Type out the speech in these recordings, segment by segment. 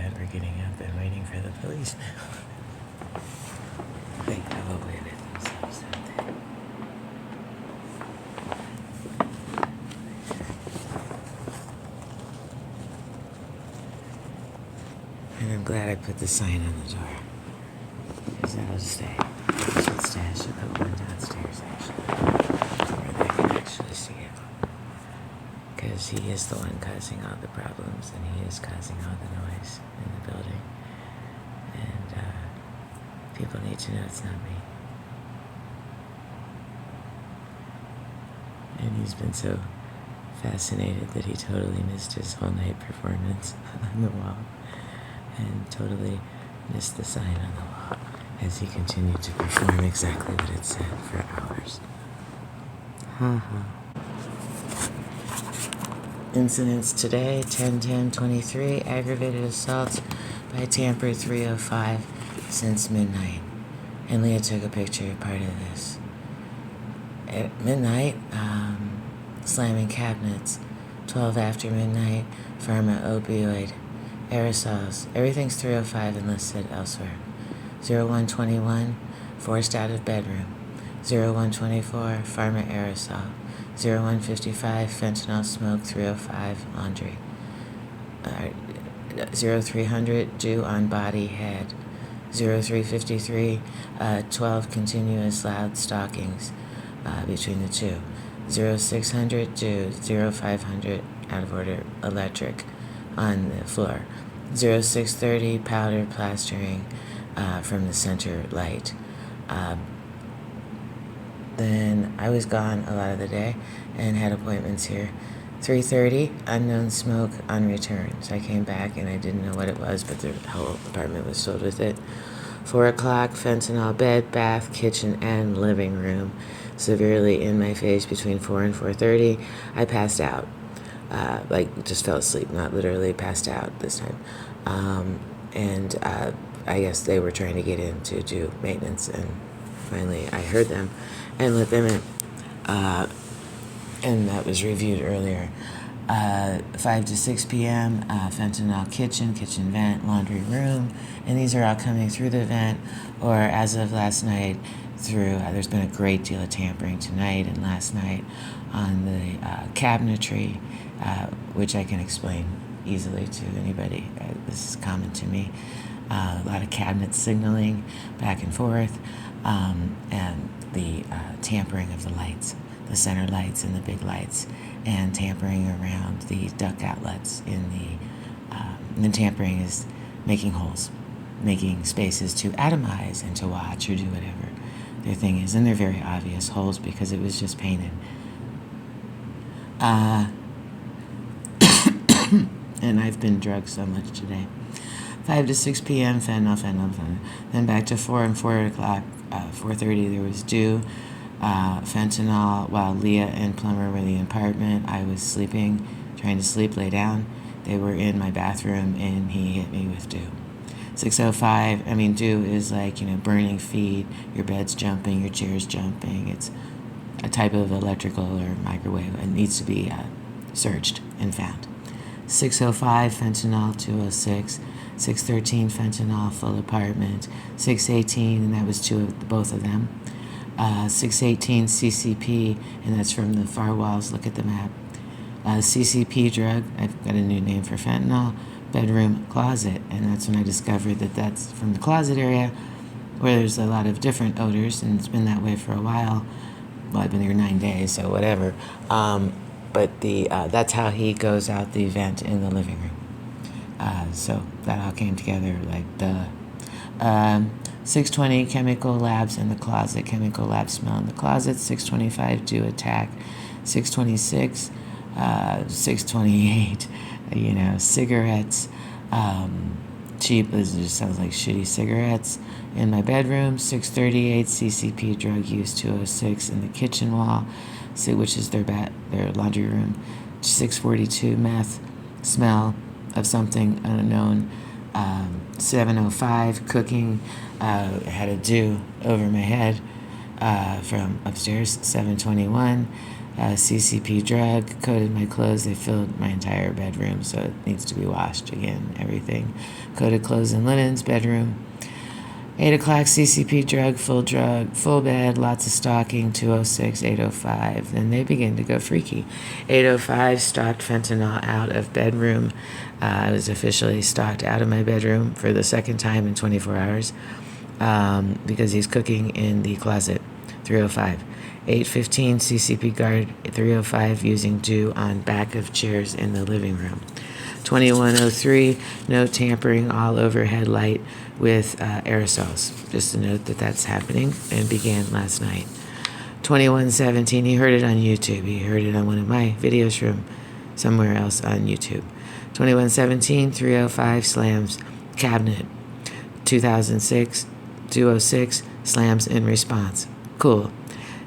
that we're getting up and waiting for the police now. They have a way of it themselves, don't they? And I'm glad I put the sign on the door. Because that'll stay. I should put one downstairs, actually. Where they can actually see it. Because he is the one causing all the problems, and he is causing all the noise in the building. And people need to know it's not me. And he's been so fascinated that he totally missed his whole night performance on the wall. And totally missed the sign on the wall as he continued to perform exactly what it said for hours. Incidents today, 10/10/23, aggravated assault by Tamper 305 since midnight. And Leah took a picture of part of this. At midnight, slamming cabinets. 12 after midnight, pharma opioid. Aerosols. Everything's 305 and listed elsewhere. 0121, forced out of bedroom. 0124, pharma aerosol. 0155, fentanyl smoke. 305, laundry. 0300, Jew on body head. 0353, 12 continuous loud stockings between the two. 0600, Jew. 0500, out of order, electric on the floor. 0630, powder plastering from the center light. Then I was gone a lot of the day and had appointments here. 3:30, unknown smoke on return. So I came back and I didn't know what it was, but the whole apartment was filled with it. 4 o'clock, fentanyl bed, bath, kitchen, and living room. Severely in my face between 4 and 4:30. I passed out. Just fell asleep, not literally passed out this time. I guess they were trying to get in to do maintenance, and finally I heard them and let them in. And that was reviewed earlier. 5 to 6 p.m., fentanyl kitchen vent, laundry room, and these are all coming through the vent, or as of last night, through, there's been a great deal of tampering tonight and last night on the cabinetry, which I can explain easily to anybody. This is common to me. A lot of cabinet signaling back and forth, and the tampering of the lights, the center lights and the big lights, and tampering around the duct outlets in the tampering is making holes, making spaces to atomize and to watch or do whatever their thing is, and they're very obvious holes because it was just painted. And I've been drugged so much today. 5 to 6 p.m., fentanyl. Then back to 4 and 4 o'clock, 4:30, there was dew, fentanyl, while Leah and Plumber were in the apartment. I was sleeping, trying to sleep, lay down. They were in my bathroom, and he hit me with dew. 6:05, dew is like, burning feet, your bed's jumping, your chair's jumping. It's a type of electrical or microwave. It needs to be searched and found. 6:05, fentanyl, 206. 6:13, fentanyl, full apartment. 6:18, and that was both of them. 6:18, CCP, and that's from the far walls. Look at the map. CCP drug, I've got a new name for fentanyl, bedroom closet, and that's when I discovered that that's from the closet area where there's a lot of different odors, and it's been that way for a while. Well, I've been here 9 days, so whatever. But that's how he goes out the vent in the living room. So that all came together like duh. 6:20, chemical labs in the closet, chemical lab smell in the closet. 6:25, do attack. 6:26, 6:28, cigarettes, cheap, it just sounds like shitty cigarettes in my bedroom. 6:38, CCP drug use. 206 in the kitchen wall, which is their laundry room. 6:42, meth smell of something unknown. 7:05, cooking, had a dew over my head from upstairs. 7:21, CCP drug, coated my clothes. They filled my entire bedroom, so it needs to be washed again, everything. Coated clothes and linens, bedroom. 8 o'clock, CCP drug, full bed, lots of stalking, 206, 805. Then they begin to go freaky. 805, stalked fentanyl out of bedroom. I was officially stalked out of my bedroom for the second time in 24 hours because he's cooking in the closet. 305. 815, CCP guard 305 using dew on back of chairs in the living room. 2103, no tampering all overhead light with aerosols. Just a note that that's happening and began last night. 2117, he heard it on YouTube. He heard it on one of my videos from somewhere else on YouTube. 2117, 305 slams cabinet. 2006, 206 slams in response. Cool.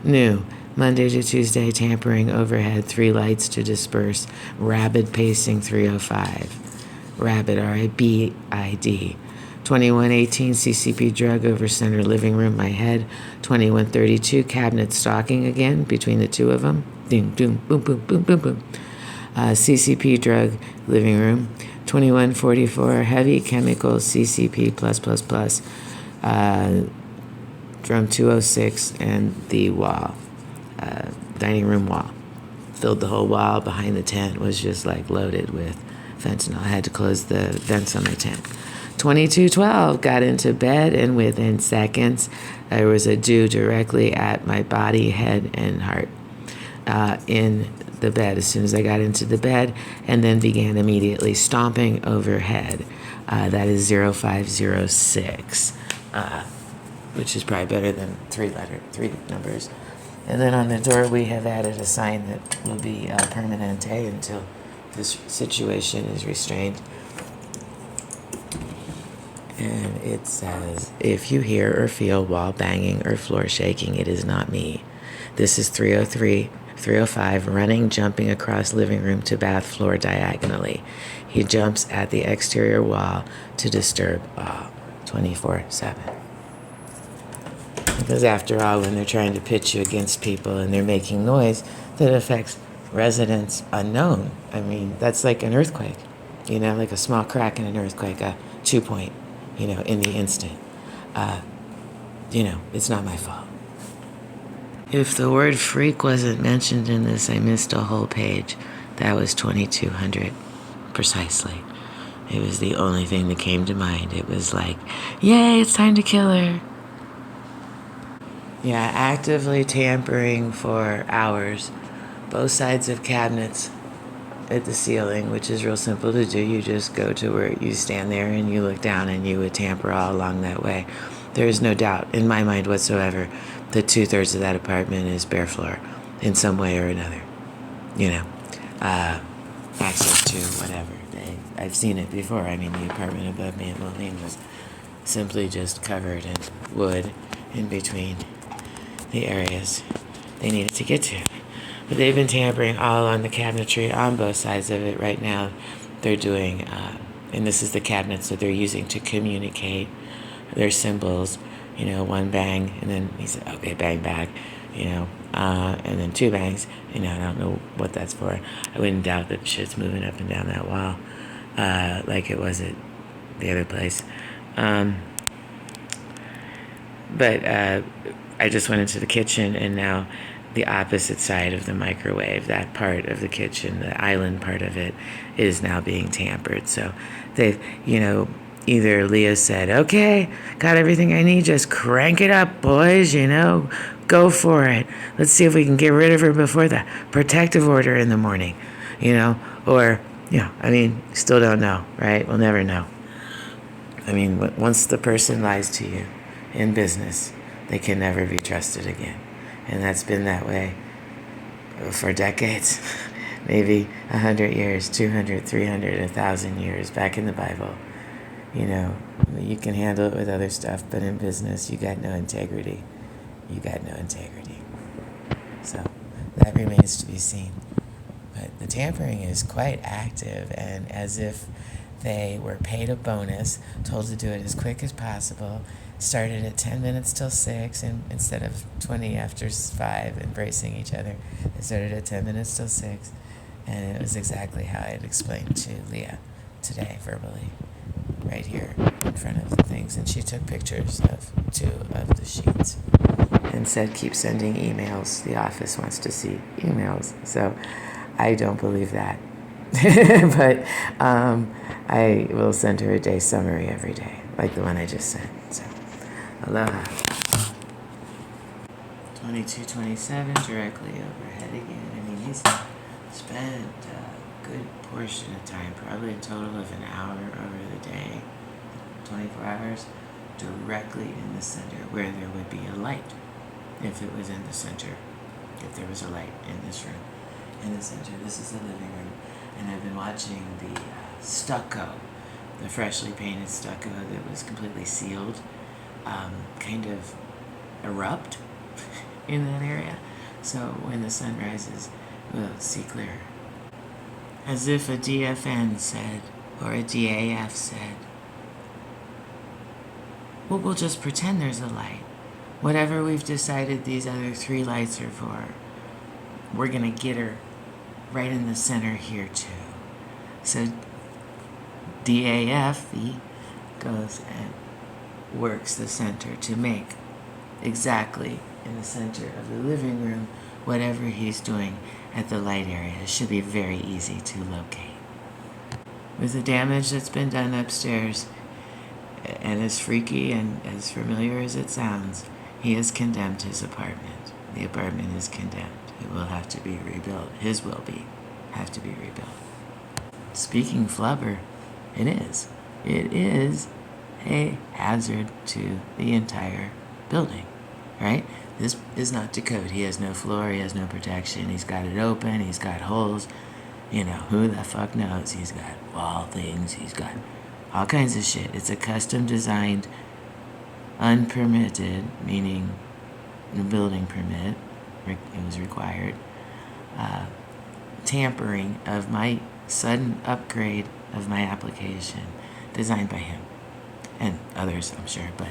New. Monday to Tuesday, tampering overhead, 3 lights to disperse. Rabid pacing, 305. Rabid, R-A-B-I-D. 2118, CCP drug over center living room, my head. 2132, cabinet stalking again between the two of them. Doom, doom, boom, boom, boom, boom, boom. CCP drug living room. 2144, heavy chemicals, CCP plus, from 206 and the wall. Dining room wall. Filled the whole wall behind the tent, was just like loaded with fentanyl. I had to close the vents on my tent. 2212, got into bed, and within seconds, there was a dew directly at my body, head, and heart in the bed as soon as I got into the bed, and then began immediately stomping overhead. That is 0506, which is probably better than three numbers. And then on the door, we have added a sign that will be permanente until this situation is restrained. And it says, if you hear or feel wall banging or floor shaking, it is not me. This is 303, 305, running, jumping across living room to bath floor diagonally. He jumps at the exterior wall to disturb all, 24/7. Because after all, when they're trying to pitch you against people and they're making noise that affects residents unknown, I mean, that's like an earthquake, like a small crack in an earthquake, a 2 point, in the instant. It's not my fault. If the word freak wasn't mentioned in this, I missed a whole page. That was 2200, precisely. It was the only thing that came to mind. It was like, yay, it's time to kill her. Yeah, actively tampering for hours, both sides of cabinets at the ceiling, which is real simple to do. You just go to where you stand there and you look down and you would tamper all along that way. There is no doubt in my mind whatsoever that 2/3 of that apartment is bare floor in some way or another. Access to whatever. I've seen it before. I mean, the apartment above me in Moline was simply just covered in wood in between the areas they needed to get to. But they've been tampering all on the cabinetry on both sides of it right now. They're doing, and this is the cabinets that they're using to communicate their symbols, one bang, and then he said, okay, bang back, and then 2 bangs, I don't know what that's for. I wouldn't doubt that shit's moving up and down that wall, like it was at the other place. But I just went into the kitchen, and now the opposite side of the microwave, that part of the kitchen, the island part of it, is now being tampered. So they've, either Leah said, okay, got everything I need, just crank it up, boys, go for it. Let's see if we can get rid of her before the protective order in the morning, or, still don't know, right? We'll never know. I mean, once the person lies to you in business, they can never be trusted again. And that's been that way for decades, maybe 100 years, 200, 300, 1,000 years back in the Bible. You can handle it with other stuff, but in business, you got no integrity. So that remains to be seen. But the tampering is quite active, and as if they were paid a bonus, told to do it as quick as possible. started at 10 minutes till 6, and instead of 20 after 5 embracing each other, they started at 10 minutes till 6. And it was exactly how I had explained to Leah today verbally, right here in front of the things. And she took pictures of 2 of the sheets and said, keep sending emails. The office wants to see emails. So I don't believe that. But I will send her a day summary every day, like the one I just sent. So, aloha. 2227 directly overhead again. I mean, he's spent a good portion of time, probably a total of an hour over the day, 24 hours, directly in the center where there would be a light. If it was in the center, if there was a light in this room, in the center. This is the living room. And I've been watching the stucco, the freshly painted stucco that was completely sealed, kind of erupt in that area. So when the sun rises, we'll see clearer. As if a DFN said, or a DAF said, well, we'll just pretend there's a light. Whatever we've decided these other 3 lights are for, we're going to get her right in the center here too. So DAF, he goes and works the center to make exactly in the center of the living room whatever he's doing at the light area. It should be very easy to locate. With the damage that's been done upstairs, and as freaky and as familiar as it sounds, he has condemned his apartment. The apartment is condemned. It will have to be rebuilt. His will have to be rebuilt. Speaking flubber, it is. It is a hazard to the entire building, right? This is not to code. He has no floor. He has no protection. He's got it open. He's got holes. You know, who the fuck knows? He's got wall things. He's got all kinds of shit. It's a custom designed, unpermitted, meaning the building permit, it was required, tampering of my sudden upgrade of my application, designed by him and others, I'm sure, but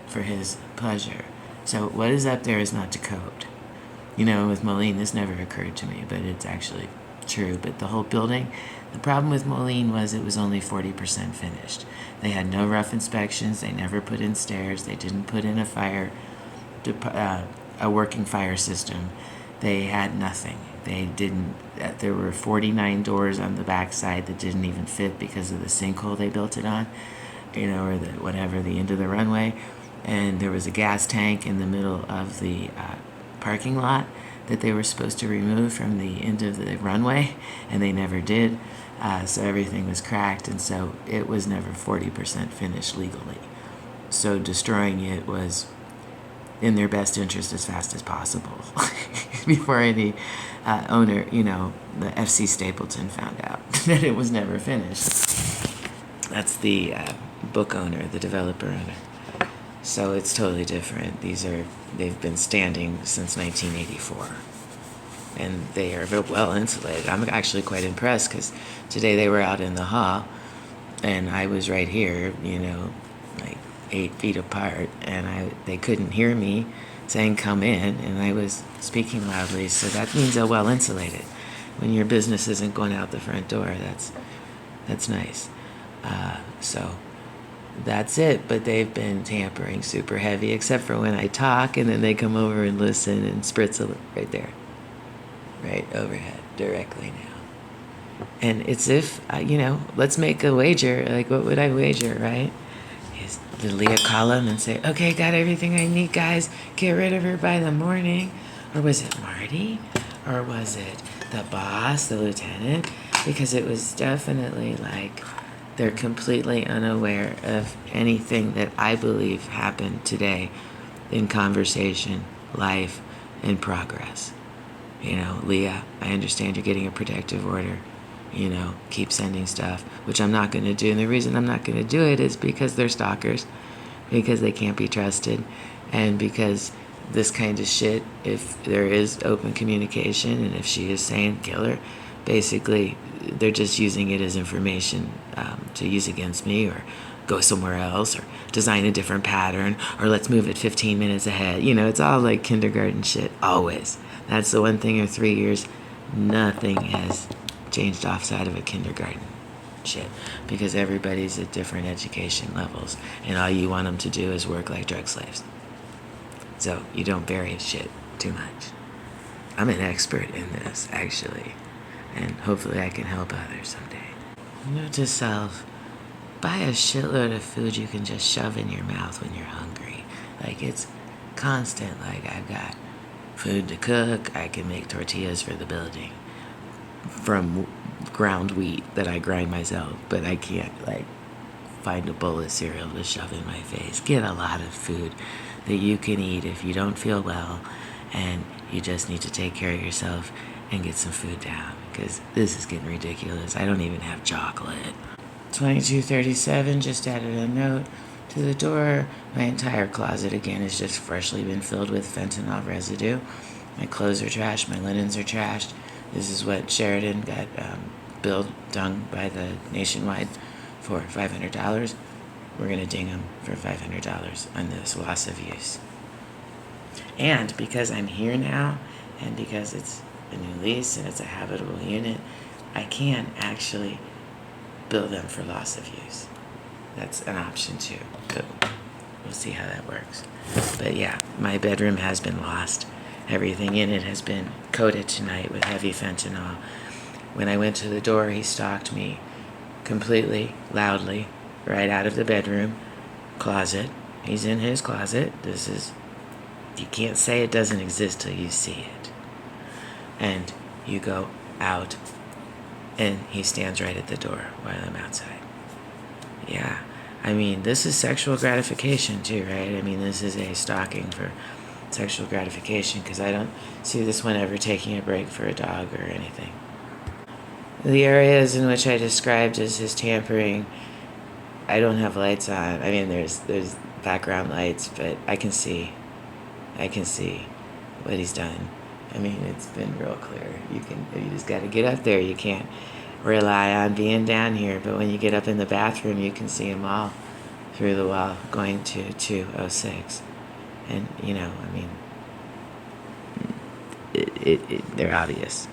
for his pleasure. So what is up there is not to code. You know, with Moline, this never occurred to me, but it's actually true. But the whole building, the problem with Moline was it was only 40% finished. They had no rough inspections. They never put in stairs. They didn't put in a working fire system. They had nothing. They didn't. There were 49 doors on the backside that didn't even fit because of the sinkhole they built it on, you know, or the end of the runway. And there was a gas tank in the middle of the parking lot that they were supposed to remove from the end of the runway, and they never did. So everything was cracked, and so it was never 40% finished legally. So destroying it was in their best interest as fast as possible before any owner, you know, the FC Stapleton found out that it was never finished. That's the book owner, the developer owner. So it's totally different. They've been standing since 1984. And they are very well insulated. I'm actually quite impressed because today they were out in the hall and I was right here, you know, like 8 feet apart, and they couldn't hear me saying come in, and I was speaking loudly, so that means they're well insulated. When your business isn't going out the front door, that's nice. So that's it, but they've been tampering super heavy, except for when I talk, and then they come over and listen and spritz right there. Right overhead, directly now. And it's if, you know, let's make a wager. Like, what would I wager, right? Did Leah call him and say, okay, got everything I need, guys. Get rid of her by the morning. Or was it Marty? Or was it the boss, the lieutenant? Because it was definitely like they're completely unaware of anything that I believe happened today in conversation, life, and progress. You know, Leah, I understand you're getting a protective order. You know, keep sending stuff, which I'm not going to do. And the reason I'm not going to do it is because they're stalkers, because they can't be trusted, and because this kind of shit, if there is open communication and if she is saying kill her, basically they're just using it as information to use against me or go somewhere else, or design a different pattern, or let's move it 15 minutes ahead. It's all like kindergarten shit, always. That's the one thing in 3 years, nothing has changed offside of a kindergarten shit, because everybody's at different education levels, and all you want them to do is work like drug slaves. So you don't vary shit too much. I'm an expert in this, actually, and hopefully I can help others someday. Note to self, buy a shitload of food you can just shove in your mouth when you're hungry. Like, it's constant. Like, I've got food to cook. I can make tortillas for the building from ground wheat that I grind myself, but I can't, like, find a bowl of cereal to shove in my face. Get a lot of food that you can eat if you don't feel well and you just need to take care of yourself, and get some food down, because this is getting ridiculous. I don't even have chocolate. 2237 just added a note to the door. My entire closet again has just freshly been filled with fentanyl residue. My clothes are trashed, my linens are trashed. This is what Sheridan got dung by the Nationwide for $500. We're going to ding him for $500 on this loss of use. And because I'm here now, and because it's a new lease and it's a habitable unit, I can actually bill them for loss of use. That's an option too. So we'll see how that works. But yeah, my bedroom has been lost. Everything in it has been coated tonight with heavy fentanyl. When I went to the door, he stalked me completely, loudly, right out of the bedroom closet. He's in his closet. You can't say it doesn't exist till you see it. And you go out, and he stands right at the door while I'm outside. Yeah, I mean, this is sexual gratification too, right? I mean, this is a stalking for sexual gratification, because I don't see this one ever taking a break for a dog or anything. The areas in which I described as his tampering, I don't have lights on. I mean, there's background lights, but I can see what he's done. I mean, it's been real clear. You just got to get up there. You can't rely on being down here. But when you get up in the bathroom, you can see them all through the wall going to 206. And, I mean, they're obvious.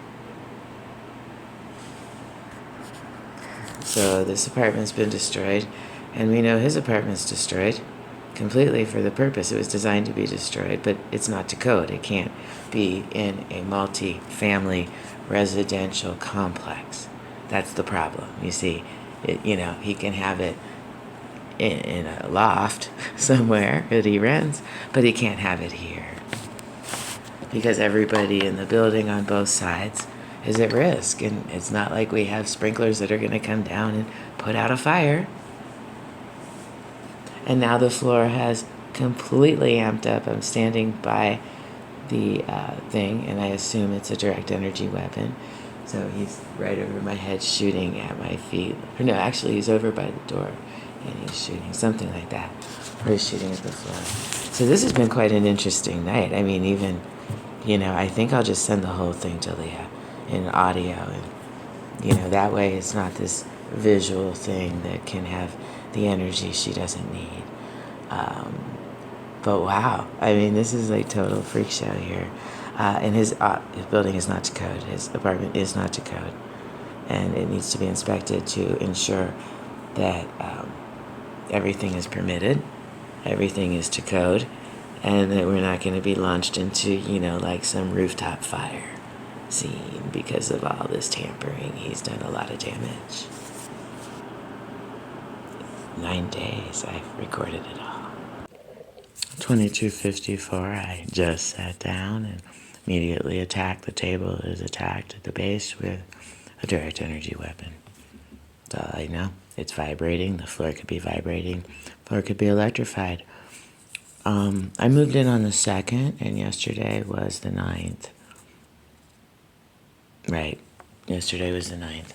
So this apartment's been destroyed, and we know his apartment's destroyed completely for the purpose. It was designed to be destroyed, but it's not to code. It can't be in a multi-family residential complex. That's the problem. You see, he can have it in a loft somewhere that he rents, but he can't have it here, because everybody in the building on both sides is at risk, and it's not like we have sprinklers that are going to come down and put out a fire. And now the floor has completely amped up. I'm standing by the thing, and I assume it's a direct energy weapon. So he's right over my head shooting at my feet. Or no, actually he's over by the door, and he's shooting, something like that. Or he's shooting at the floor. So this has been quite an interesting night. I mean, even, I think I'll just send the whole thing to Leah in audio. And, that way it's not this visual thing that can have the energy she doesn't need. But wow, I mean, this is like total freak show here. And his building is not to code. His apartment is not to code. And it needs to be inspected to ensure that everything is permitted, everything is to code, and that we're not going to be launched into, like some rooftop fire scene because of all this tampering. He's done a lot of damage. 9 days I've recorded it all. 2254, I just sat down and immediately attacked. The table is attacked at the base with a direct energy weapon. That's all I know. It's vibrating. The floor could be vibrating. The floor could be electrified. I moved in on the 2nd, and yesterday was the 9th. Right. Yesterday was the 9th.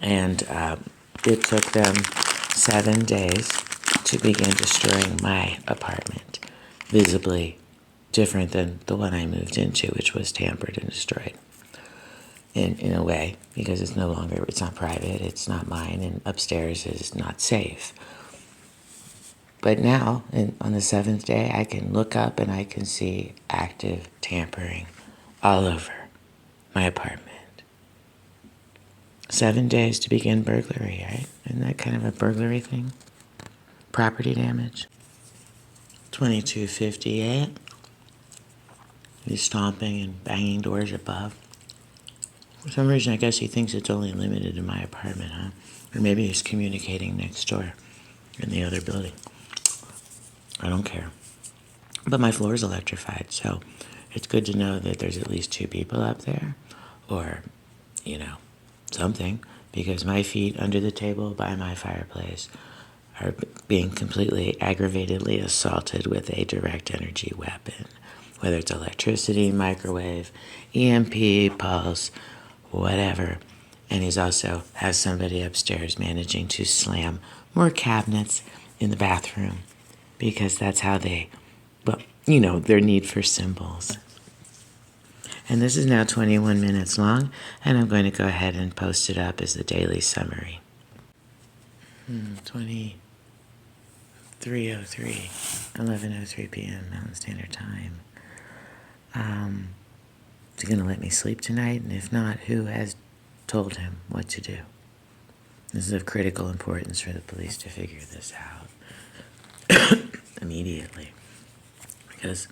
And it took them 7 days to begin destroying my apartment, visibly different than the one I moved into, which was tampered and destroyed in a way, because it's not private, it's not mine, and upstairs is not safe. But now, on the seventh day, I can look up and I can see active tampering all over my apartment. 7 days to begin burglary, right? Isn't that kind of a burglary thing? Property damage. 2258. He's stomping and banging doors above. For some reason, I guess he thinks it's only limited to my apartment, huh? Or maybe he's communicating next door in the other building. I don't care. But my floor is electrified, so it's good to know that there's at least 2 people up there, or, something, because my feet under the table by my fireplace are being completely aggravatedly assaulted with a direct energy weapon, whether it's electricity, microwave, EMP, pulse, whatever. And he's also has somebody upstairs managing to slam more cabinets in the bathroom because that's how their need for symbols. And this is now 21 minutes long, and I'm going to go ahead and post it up as the daily summary. 23:03, 11:03 p.m. Mountain Standard Time. Is he going to let me sleep tonight? And if not, who has told him what to do? This is of critical importance for the police to figure this out immediately. Because,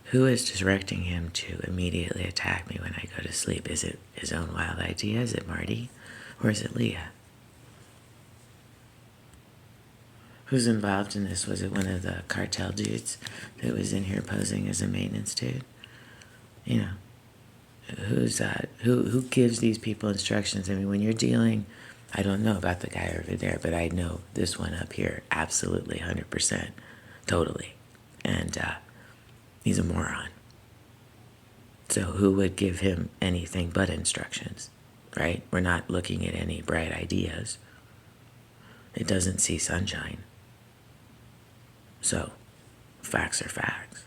who is directing him to immediately attack me when I go to sleep? Is it his own wild idea? Is it Marty? Or is it Leah? Who's involved in this? Was it one of the cartel dudes that was in here posing as a maintenance dude? Who gives these people instructions? I mean, when you're dealing, I don't know about the guy over there, but I know this one up here, absolutely, 100%, totally. And he's a moron. So who would give him anything but instructions, right? We're not looking at any bright ideas. It doesn't see sunshine. So, facts are facts.